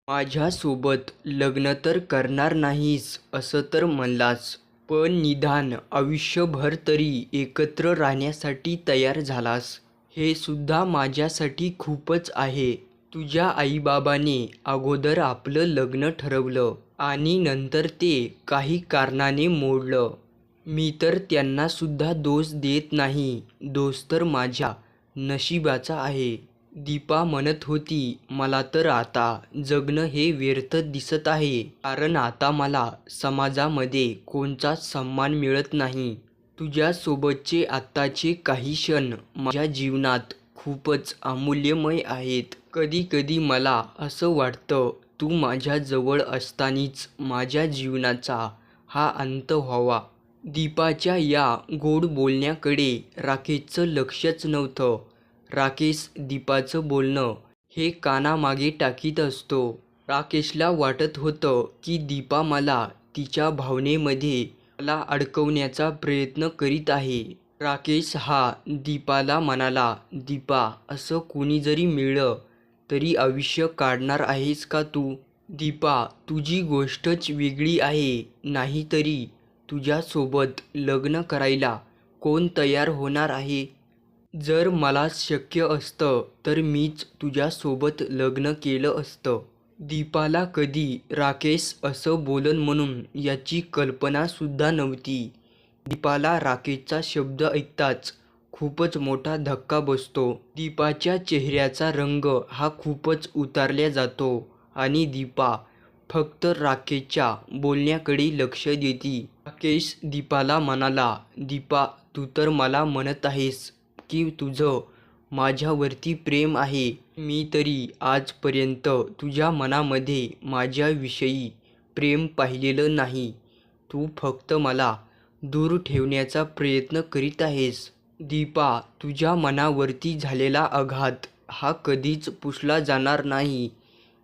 माझ्यासोबत लग्न तर करणार नाहीस असं तर म्हणलास, पण निदान आयुष्यभर तरी एकत्र राहण्यासाठी तयार झालास. हे सुद्धा माझ्यासाठी खूपच आहे. तुझ्या आईबाबांनी अगोदर आपलं लग्न ठरवलं आणि नंतर ते काही कारणाने मोडलं. मी तर त्यांना सुद्धा दोष देत नाही. दोष तर माझ्या नशिबाचा आहे. दीपा म्हणत होती, मला तर आता जगणं हे व्यर्थ दिसत आहे. कारण आता मला समाजामध्ये कोणताच सन्मान मिळत नाही. तुझ्यासोबतचे आत्ताचे काही क्षण माझ्या जीवनात खूपच अमूल्यमय आहेत. कधी कधी मला असं वाटतं, तू माझ्या जवळ असतानाच माझ्या जीवनाचा हा अंत व्हावा. दीपाच्या या गोड बोलण्याकडे राकेशचं लक्षच नव्हतं. राकेश दीपाचं बोलणं हे कानामागे टाकीत असतो. राकेशला वाटत होतं की दीपा मला तिच्या भावनेमध्ये मला अडकवण्याचा प्रयत्न करीत आहे. राकेश हा दीपाला म्हणाला, दीपा, असं कोणी जरी मिळलं तरी आयुष्य काढणार आहेस का तू? दीपा, तुझी गोष्टच वेगळी आहे. नाहीतरी तुझ्यासोबत लग्न करायला कोण तयार होणार आहे? जर मला शक्य असतं तर मीच तुझ्यासोबत लग्न केलं असतं. दीपाला कधी राकेश असं बोलन म्हणून याची कल्पनासुद्धा नव्हती. दीपाला राकेशचा शब्द ऐकताच खूपच मोठा धक्का बसतो. दीपाच्या चेहऱ्याचा रंग हा खूपच उतारला जातो आणि दीपा फक्त राकेशच्या बोलण्याकडे लक्ष देते. राकेश दीपाला म्हणाला, दीपा, तू तर मला म्हणत आहेस की तुझं माझ्यावरती प्रेम आहे. मी तरी आजपर्यंत तुझ्या मनामध्ये माझ्याविषयी प्रेम पाहिलेलं नाही. तू फक्त मला दूर ठेवण्याचा प्रयत्न करीत आहेस. दीपा, तुझ्या मनावरती झालेला आघात हा कधीच पुसला जाणार नाही,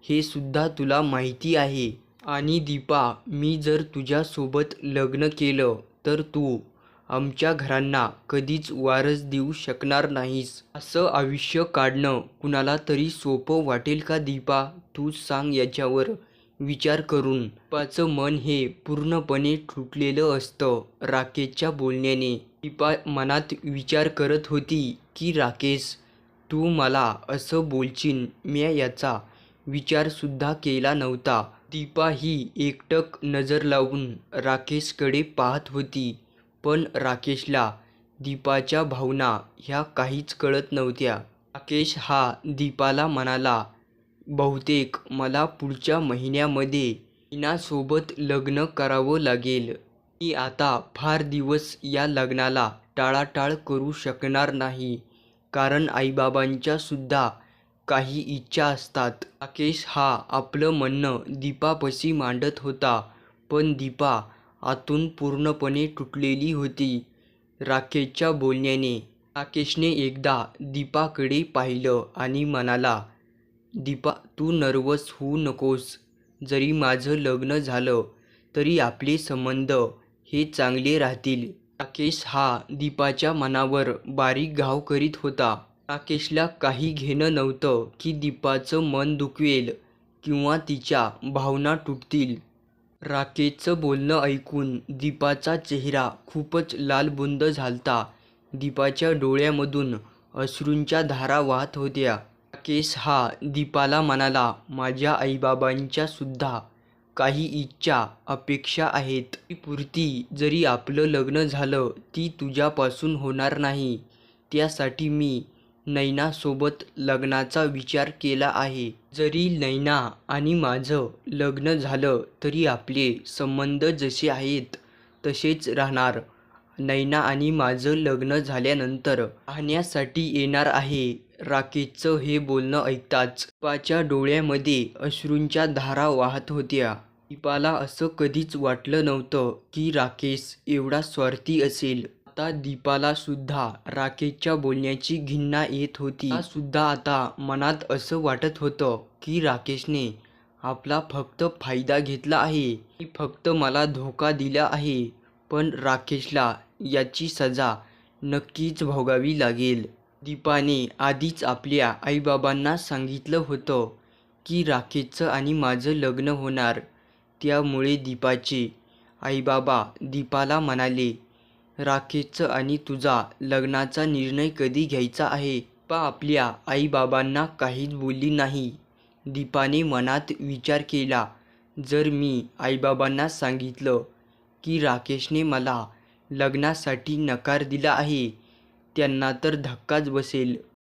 हे सुद्धा तुला माहिती आहे. आणि दीपा, मी जर तुझ्यासोबत लग्न केलं तर तू आमच्या घरांना कधीच वारस देऊ शकणार नाहीस. असं आयुष्य काढणं कुणाला तरी सोपं वाटेल का दीपा? तूच सांग. याच्यावर विचार करून दीपाचं मन हे पूर्णपणे तुटलेलं असतं राकेशच्या बोलण्याने. दीपा मनात विचार करत होती की राकेश, तू मला असं बोलशील, मी याचा विचारसुद्धा केला नव्हता. दीपा ही एकटक नजर लावून राकेशकडे पाहत होती, पण राकेशला दीपाच्या भावना ह्या काहीच कळत नव्हत्या. राकेश हा दीपाला म्हणाला, बहुतेक मला पुढच्या महिन्यामध्ये मीनासोबत लग्न करावं लागेल. मी आता फार दिवस या लग्नाला टाळाटाळ करू शकणार नाही, कारण आईबाबांच्या सुद्धा काही इच्छा असतात. राकेश हा आपलं म्हणणं दीपापाशी मांडत होता, पण दीपा आतून पूर्णपणे तुटलेली होती राकेशच्या बोलण्याने. राकेशने एकदा दीपाकडे पाहिलं आणि म्हणाला, दीपा, तू नर्वस होऊ नकोस. जरी माझं लग्न झालं तरी आपले संबंध हे चांगले राहतील. राकेश हा दीपाच्या मनावर बारीक घाव करीत होता. राकेशला काही घेणं नव्हतं की दीपाचं मन दुखवेल किंवा तिच्या भावना तुटतील. राकेशचं बोलणं ऐकून दीपाचा चेहरा खूपच लालबुंद झालता. दीपाच्या डोळ्यामधून अश्रूंच्या धारा वाहत होत्या. राकेश हा दीपाला म्हणाला, माझ्या आईबाबांच्या सुद्धा काही इच्छा अपेक्षा आहेत. ती पुरती जरी आपलं लग्न झालं ती तुझ्यापासून होणार नाही. त्यासाठी मी नैनासोबत लग्नाचा विचार केला आहे. जरी नैना आणि माझं लग्न झालं तरी आपले संबंध जसे आहेत तसेच राहणार. नैना आणि माझं लग्न झाल्यानंतर राहण्यासाठी येणार आहे. राकेशचं हे बोलणं ऐकताच दीपाच्या डोळ्यामध्ये अश्रूंच्या धारा वाहत होत्या. दीपाला असं कधीच वाटलं नव्हतं की राकेश एवढा स्वार्थी असेल. आता दीपाला सुद्धा राकेशच्या बोलण्याची घिण्णा येत होती. तिला सुद्धा आता मनात असं वाटत होतं की राकेशने आपला फक्त फायदा घेतला आहे. फक्त मला धोका दिला आहे. पण राकेशला याची सजा नक्कीच भोगावी लागेल. दीपाने आधीच आपल्या आईबाबांना सांगितलं होतं की राकेशचं आणि माझं लग्न होणार. त्यामुळे दीपाचे आईबाबा दीपाला म्हणाले, राकेशचं आणि तुझा लग्नाचा निर्णय कधी घ्यायचा आहे? दीपा आपल्या आईबाबांना काहीच बोलली नाही. दीपाने मनात विचार केला, जर मी आईबाबांना सांगितलं की राकेशने मला लग्नासाठी नकार दिला आहे, त्यांना तर धक्काच बसेल.